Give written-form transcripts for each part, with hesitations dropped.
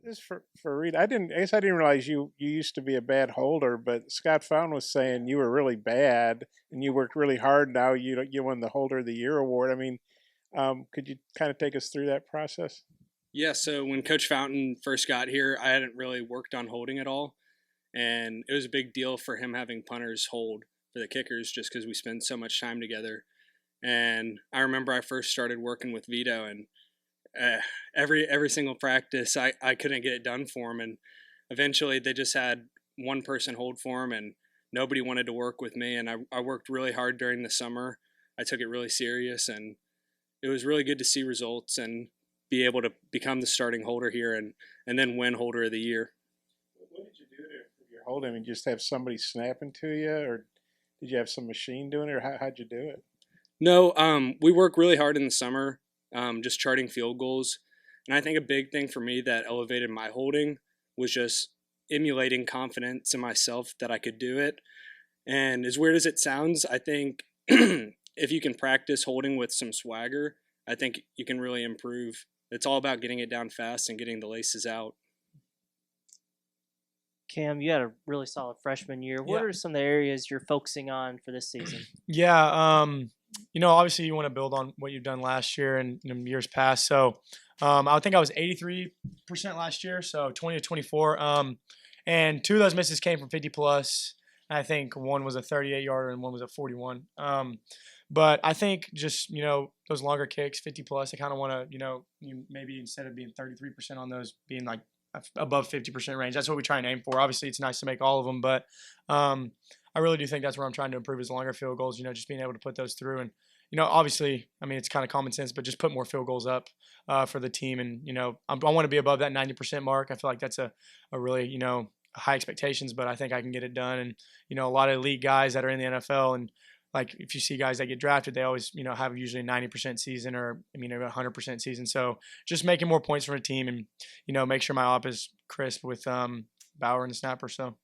This for Reed. I guess I didn't realize you used to be a bad holder, but Scott Fountain was saying you were really bad and you worked really hard. Now you won the Holder of the Year award. I mean, could you kind of take us through that process? Yeah, so when Coach Fountain first got here, I hadn't really worked on holding at all. And it was a big deal for him having punters hold for the kickers just because we spend so much time together. And I remember I first started working with Vito, and every single practice, I couldn't get it done for him. And eventually they just had one person hold for him, and nobody wanted to work with me. And I worked really hard during the summer. I took it really serious, and it was really good to see results and be able to become the starting holder here and then win holder of the year. What did you do to your holding? I mean, just have somebody snapping to you, or did you have some machine doing it, or how'd you do it? No, we work really hard in the summer, just charting field goals. And I think a big thing for me that elevated my holding was just emulating confidence in myself that I could do it. And as weird as it sounds, I think if you can practice holding with some swagger, I think you can really improve. It's all about getting it down fast and getting the laces out. Cam, you had a really solid freshman year. What Yeah. are some of the areas you're focusing on for this season? Yeah. Obviously you want to build on what you've done last year and years past. So I think I was 83% last year, so 20 to 24. And two of those misses came from 50 plus. I think one was a 38 yarder and one was a 41. But I think just, those longer kicks, 50 plus, I kind of want to, you maybe instead of being 33% on those, being like above 50% range. That's what we try and aim for. Obviously, it's nice to make all of them, but I really do think that's where I'm trying to improve is longer field goals, just being able to put those through. And, obviously, I mean, it's kind of common sense, but just put more field goals up for the team. And, I want to be above that 90% mark. I feel like that's a really, high expectations, but I think I can get it done. And, a lot of elite guys that are in the NFL and, like if you see guys that get drafted, they always, have usually a 90% season or, a 100% season. So just making more points from a team and, make sure my op is crisp with Bauer and the snapper. So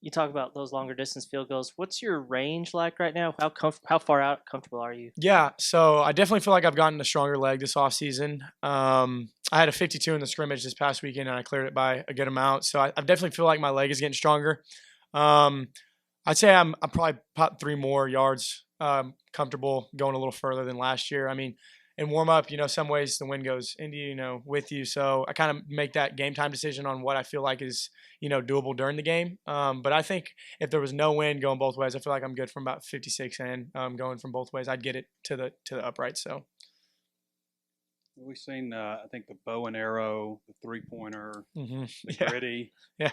You talk about those longer distance field goals. What's your range like right now? How far out comfortable are you? yeah, so I definitely feel like I've gotten a stronger leg this offseason. I had a 52 in the scrimmage this past weekend and I cleared it by a good amount. So I definitely feel like my leg is getting stronger. I'd say I'm probably about 3 more yards comfortable going a little further than last year. I mean, in warm up, some ways the wind goes into you, with you. So I kind of make that game time decision on what I feel like is doable during the game. But I think if there was no wind going both ways, I feel like I'm good from about 56 and going from both ways. I'd get it to the upright. So. We've seen, I think, the bow and arrow, the three-pointer, Mm-hmm. the Yeah. gritty, Yeah.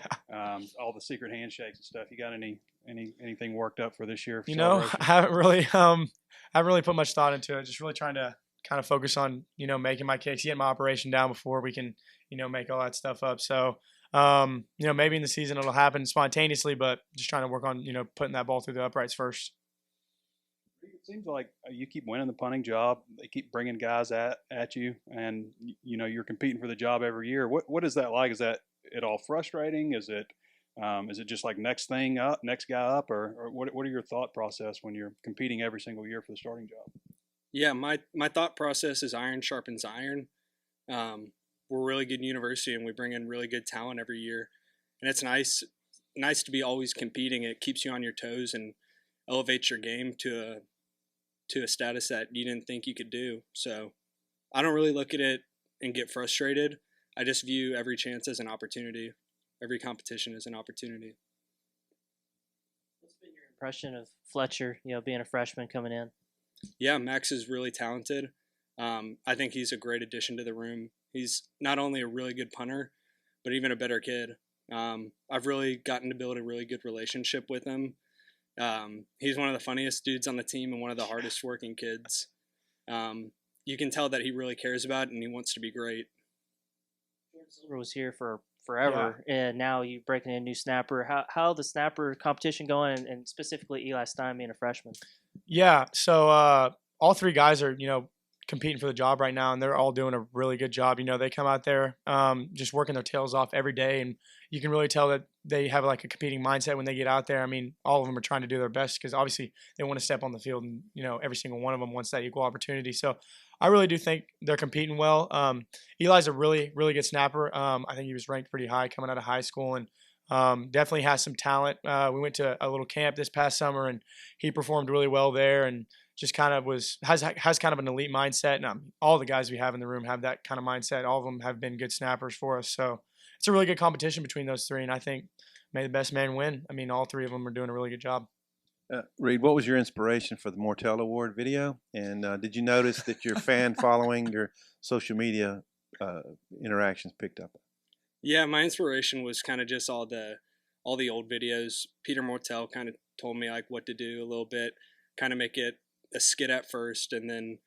all the secret handshakes and stuff. You got anything worked up for this year? For I haven't really put much thought into it. Just really trying to kind of focus on, making my kicks, getting my operation down before we can, make all that stuff up. So, maybe in the season it'll happen spontaneously, but just trying to work on, putting that ball through the uprights first. It seems like you keep winning the punting job. They keep bringing guys at you, and you're competing for the job every year. What is that like? Is that at all frustrating? Is it just like next thing up, next guy up, or what are your thought process when you're competing every single year for the starting job? Yeah, my thought process is iron sharpens iron. We're a really good university, and we bring in really good talent every year, and it's nice to be always competing. It keeps you on your toes and elevates your game to a status that you didn't think you could do. So I don't really look at it and get frustrated. I just view every chance as an opportunity. Every competition is an opportunity. What's been your impression of Fletcher, being a freshman coming in? Yeah, Max is really talented. I think he's a great addition to the room. He's not only a really good punter, but even a better kid. I've really gotten to build a really good relationship with him. He's one of the funniest dudes on the team and one of the hardest working kids. You can tell that he really cares about it and he wants to be great. Jordan Silver was here for forever, and now you breaking in a new snapper. How the snapper competition going, and specifically Eli Stein being a freshman? Yeah, so all 3 guys are, competing for the job right now, and they're all doing a really good job. They come out there just working their tails off every day, and you can really tell that they have like a competing mindset when they get out there. I mean, all of them are trying to do their best because obviously they want to step on the field, and every single one of them wants that equal opportunity. So I really do think they're competing well. Eli's a really, really good snapper. I think he was ranked pretty high coming out of high school, and definitely has some talent. We went to a little camp this past summer, and he performed really well there, and just kind of has kind of an elite mindset. And all the guys we have in the room have that kind of mindset. All of them have been good snappers for us, so it's a really good competition between those three, and I think may the best man win. I mean, all three of them are doing a really good job. Reid, what was your inspiration for the Mortel Award video? And did you notice that your fan following, your social media interactions picked up? Yeah, my inspiration was kind of just all the old videos. Peter Mortel kind of told me like what to do a little bit, kind of make it a skit at first, and then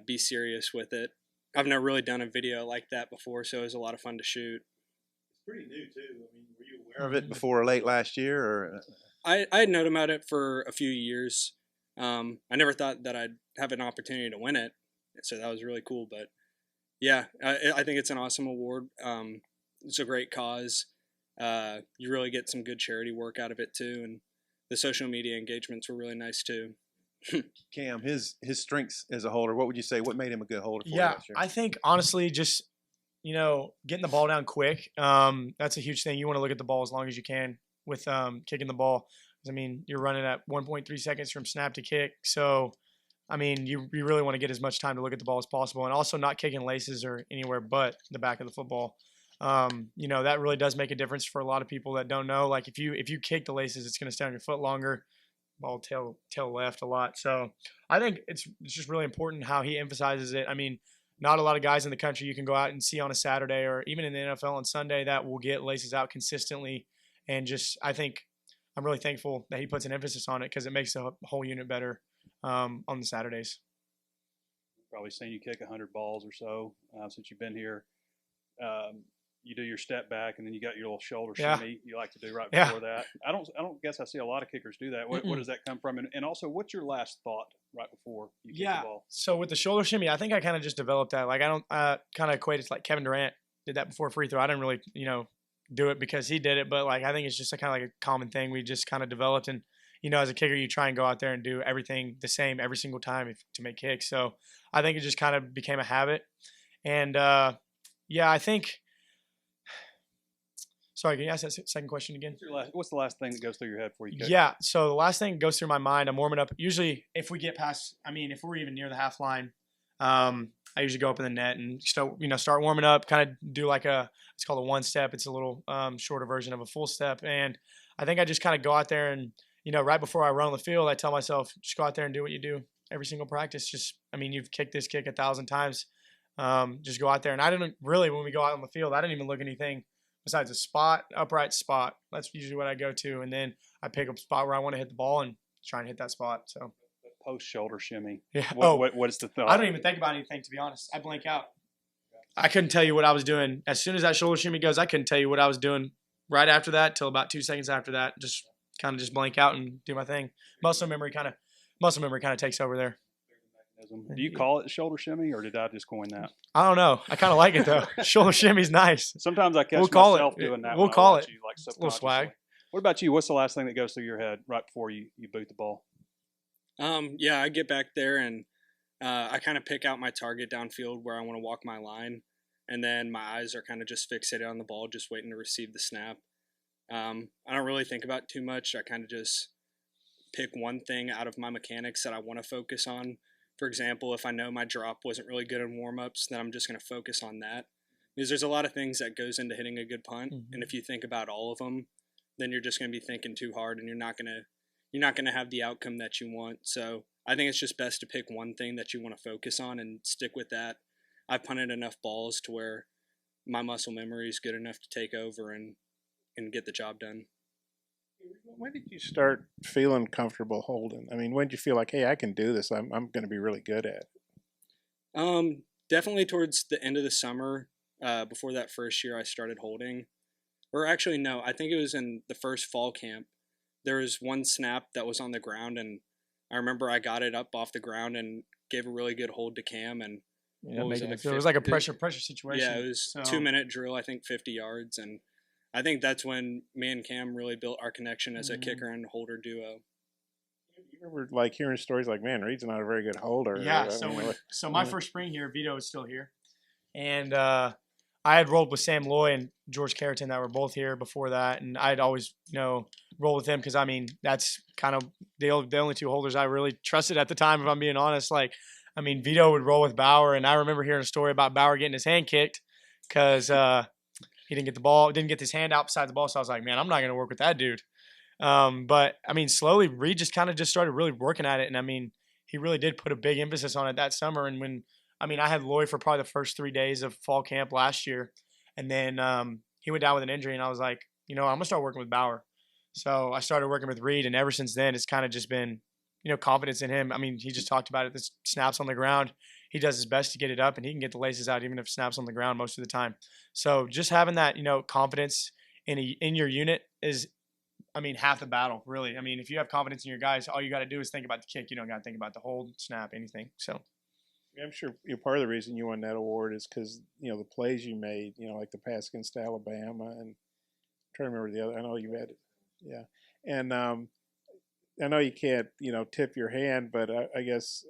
be serious with it. I've never really done a video like that before, so it was a lot of fun to shoot. It's pretty new too. I mean, were you aware of it before late last year, or? I had known about it for a few years. I never thought that I'd have an opportunity to win it, so that was really cool. But yeah, I think it's an awesome award. It's a great cause. You really get some good charity work out of it too, and the social media engagements were really nice too. Cam, his strengths as a holder, what would you say? What made him a good holder for you Yeah, last year? I think honestly, just getting the ball down quick. That's a huge thing. You want to look at the ball as long as you can with kicking the ball. I mean, you're running at 1.3 seconds from snap to kick. So, I mean, you really want to get as much time to look at the ball as possible, and also not kicking laces or anywhere but the back of the football. That really does make a difference for a lot of people that don't know. Like if you kick the laces, it's going to stay on your foot longer. Ball tail left a lot. So I think it's just really important how he emphasizes it. I mean, not a lot of guys in the country you can go out and see on a Saturday or even in the NFL on Sunday that will get laces out consistently. And just, I think I'm really thankful that he puts an emphasis on it because it makes the whole unit better on the Saturdays. Probably seen you kick 100 balls or so since you've been here. You do your step back, and then you got your little shoulder shimmy you like to do right before that. I don't guess I see a lot of kickers do that. What does that come from? And also, what's your last thought right before you kick the ball? So with the shoulder shimmy, I think I kind of just developed that. Like I kind of equate it to like Kevin Durant did that before free throw. I didn't really do it because he did it, but like I think it's just a kind of like a common thing we just kind of developed. And as a kicker, you try and go out there and do everything the same every single time to make kicks. So I think it just kind of became a habit. And I think. Sorry, can you ask that second question again? What's the last thing that goes through your head before you kick? Yeah, so the last thing that goes through my mind, I'm warming up. Usually, if we get past, if we're even near the half line, I usually go up in the net and start warming up. Kind of do like it's called a one step. It's a little shorter version of a full step, and I think I just kind of go out there and right before I run on the field, I tell myself just go out there and do what you do every single practice. You've kicked this kick 1,000 times. Just go out there, and I didn't really when we go out on the field, I didn't even look at anything besides a spot, upright spot. That's usually what I go to. And then I pick up a spot where I want to hit the ball and try and hit that spot. So post shoulder shimmy. Yeah. What is the thought? I don't even think about anything, to be honest. I blank out. I couldn't tell you what I was doing. As soon as that shoulder shimmy goes, I couldn't tell you what I was doing right after that till about 2 seconds after that. Just kind of just blank out and do my thing. Muscle memory kind of takes over there. Do you call it shoulder shimmy, or did I just coin that? I don't know. I kind of like it though. Shoulder shimmy's nice. Sometimes I catch myself doing that. We'll call it. Like a little swag. What about you? What's the last thing that goes through your head right before you boot the ball? I get back there and I kind of pick out my target downfield where I want to walk my line, and then my eyes are kind of just fixated on the ball, just waiting to receive the snap. I don't really think about it too much. I kind of just pick one thing out of my mechanics that I want to focus on. For example, if I know my drop wasn't really good in warm-ups, then I'm just going to focus on that. Because there's a lot of things that goes into hitting a good punt, and if you think about all of them, then you're just going to be thinking too hard, and you're not going to have the outcome that you want. So I think it's just best to pick one thing that you want to focus on and stick with that. I've punted enough balls to where my muscle memory is good enough to take over and get the job done. When did you start feeling comfortable holding? When did you feel like, hey, I can do this? I'm going to be really good at it. Definitely towards the end of the summer. Before that first year, I started holding. Or actually, no, I think it was in the first fall camp. There was one snap that was on the ground, and I remember I got it up off the ground and gave a really good hold to Cam. And it was like a pressure situation. Yeah, it was 2-minute drill, I think 50 yards, and I think that's when me and Cam really built our connection as a kicker and holder duo. You remember like hearing stories like, man, Reid's not a very good holder. Yeah. I So mean, my first spring here, Vito is still here, and I had rolled with Sam Loy and George Carrington that were both here before that, and I'd always roll with him because I mean that's kind of the only two holders I really trusted at the time. If I'm being honest, like I mean Vito would roll with Bauer, and I remember hearing a story about Bauer getting his hand kicked because he didn't get the ball, didn't get his hand out beside the ball. So I was like, man, I'm not going to work with that dude. But I mean, slowly Reid just kind of just started really working at it, and I mean he really did put a big emphasis on it that summer. And when I mean I had Loy for probably the first 3 days of fall camp last year, and then he went down with an injury, and I was like, I'm gonna start working with Bauer. So I started working with Reid, and ever since then, it's kind of just been, confidence in him. I mean, he just talked about it. The snaps on the ground, he does his best to get it up, and he can get the laces out even if snaps on the ground most of the time. So just having that, confidence in your unit is, I mean, half the battle, really. I mean, if you have confidence in your guys, all you got to do is think about the kick. You don't got to think about the hold, snap, anything. So. I'm sure part of the reason you won that award is because the plays you made, like the pass against Alabama, and I'm trying to remember the other. I know you had it, yeah, and I know you can't tip your hand, but I guess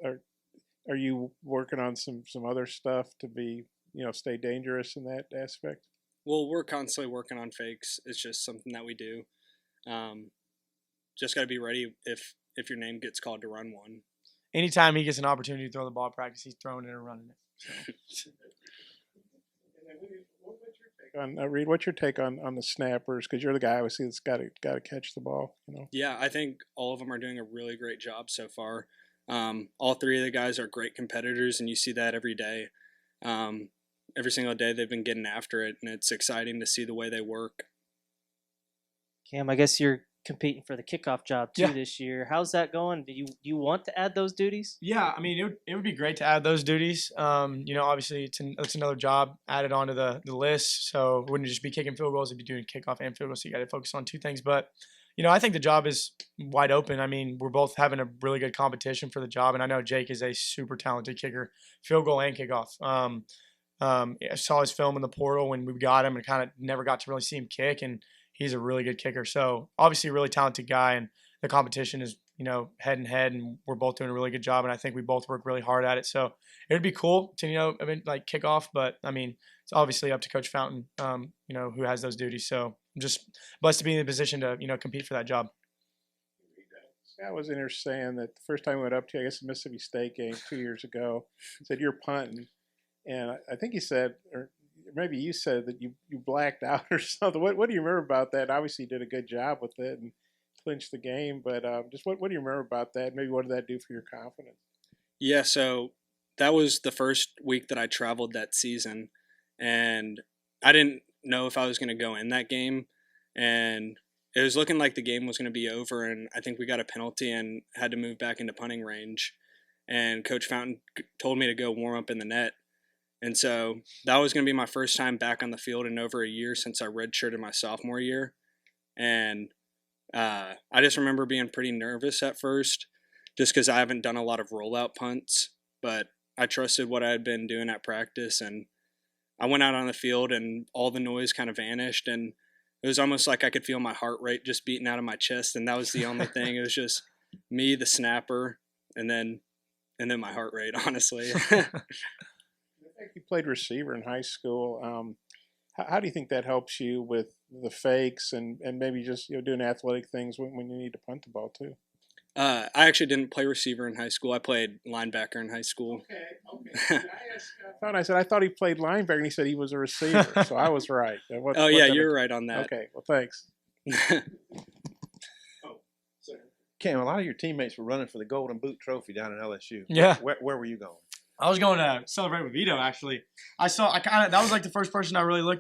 are you working on some other stuff to be stay dangerous in that aspect? Well, we're constantly working on fakes. It's just something that we do. Just got to be ready if your name gets called to run one. Anytime he gets an opportunity to throw the ball at practice, he's throwing it or running it. Reid, what's your take on the snappers? Because you're the guy obviously that's got to catch the ball. Yeah, I think all of them are doing a really great job so far. All three of the guys are great competitors, and you see that every day. Every single day they've been getting after it, and it's exciting to see the way they work. Cam, I guess you're competing for the kickoff job too this year. How's that going? Do you want to add those duties? Yeah, I mean it would be great to add those duties. Obviously it's another job added onto the list, so it wouldn't just be kicking field goals; it'd be doing kickoff and field goals. So you got to focus on two things. But I think the job is wide open. I mean, we're both having a really good competition for the job, and I know Jake is a super talented kicker, field goal and kickoff. I saw his film in the portal when we got him, and kind of never got to really see him kick, and he's a really good kicker. So obviously a really talented guy, and the competition is, head and head, and we're both doing a really good job. And I think we both work really hard at it. So it would be cool to, like kick off, but I mean, it's obviously up to Coach Fountain, who has those duties. So I'm just blessed to be in the position to, compete for that job. Scott was in here saying that the first time we went up to, I guess, the Mississippi State game 2 years ago, said you're punting. And I think he said, or maybe you said that you blacked out or something. What do you remember about that? Obviously, you did a good job with it and clinched the game. But just what do you remember about that? Maybe what did that do for your confidence? Yeah, so that was the first week that I traveled that season, and I didn't know if I was going to go in that game, and it was looking like the game was going to be over, and I think we got a penalty and had to move back into punting range, and Coach Fountain told me to go warm up in the net. And so that was going to be my first time back on the field in over a year since I redshirted my sophomore year. And I just remember being pretty nervous at first just because I haven't done a lot of rollout punts. But I trusted what I had been doing at practice. And I went out on the field and all the noise kind of vanished. And it was almost like I could feel my heart rate just beating out of my chest. And that was the only thing. It was just me, the snapper, and then my heart rate, honestly. You played receiver in high school. How do you think that helps you with the fakes and maybe just doing athletic things when you need to punt the ball too? I actually didn't play receiver in high school. I played linebacker in high school. Okay. I said I thought he played linebacker, and he said he was a receiver. So I was right. You're right on that. Okay. Well, thanks. Cam, a lot of your teammates were running for the Golden Boot Trophy down in LSU. Yeah. Where were you going? I was going to celebrate with Vito, actually. That was like the first person I really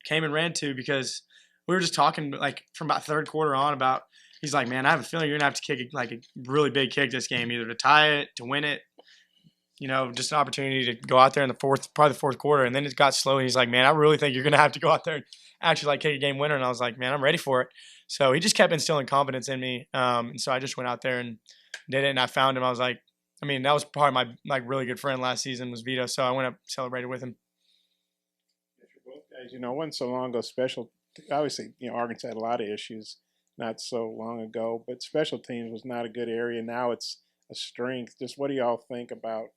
came and ran to because we were just talking like from about third quarter on about, he's like, man, I have a feeling you're going to have to kick a really big kick this game, either to tie it, to win it, just an opportunity to go out there in probably the fourth quarter. And then it got slow and he's like, man, I really think you're going to have to go out there and actually kick a game winner. And I was like, man, I'm ready for it. So he just kept instilling confidence in me. And so I just went out there and did it. And I found him. I was like, that was probably my really good friend last season was Vito, so I went up celebrated with him. Both guys, wasn't so long ago special. Obviously, Arkansas had a lot of issues, not so long ago. But special teams was not a good area. Now it's a strength. Just what do y'all think about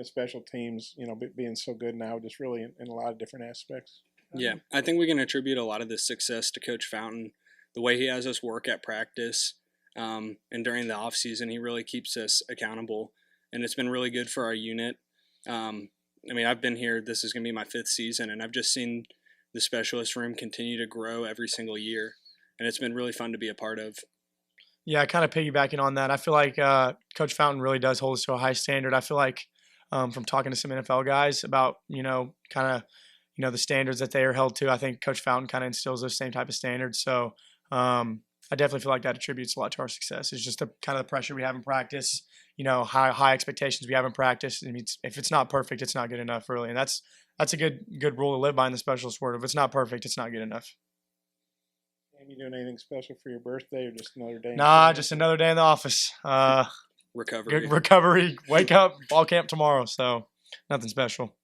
special teams? Being so good now, just really in a lot of different aspects. Yeah, I think we can attribute a lot of this success to Coach Fountain, the way he has us work at practice, and during the off season, he really keeps us accountable, and it's been really good for our unit. I mean, I've been here. This is going to be my 5th season, and I've just seen the specialist room continue to grow every single year, and it's been really fun to be a part of. Yeah, kind of piggybacking on that, I feel like Coach Fountain really does hold us to a high standard. I feel like from talking to some NFL guys about, kind of, the standards that they are held to, I think Coach Fountain kind of instills those same type of standards. So I definitely feel like that attributes a lot to our success. It's just the kind of the pressure we have in practice, high expectations we have in practice. I mean, if it's not perfect, it's not good enough, really. And that's a good rule to live by in the specialist world. If it's not perfect, it's not good enough. You doing anything special for your birthday or just another day? Nah, just another day in the office. Recovery. Good recovery. Wake up, ball camp tomorrow. So nothing special.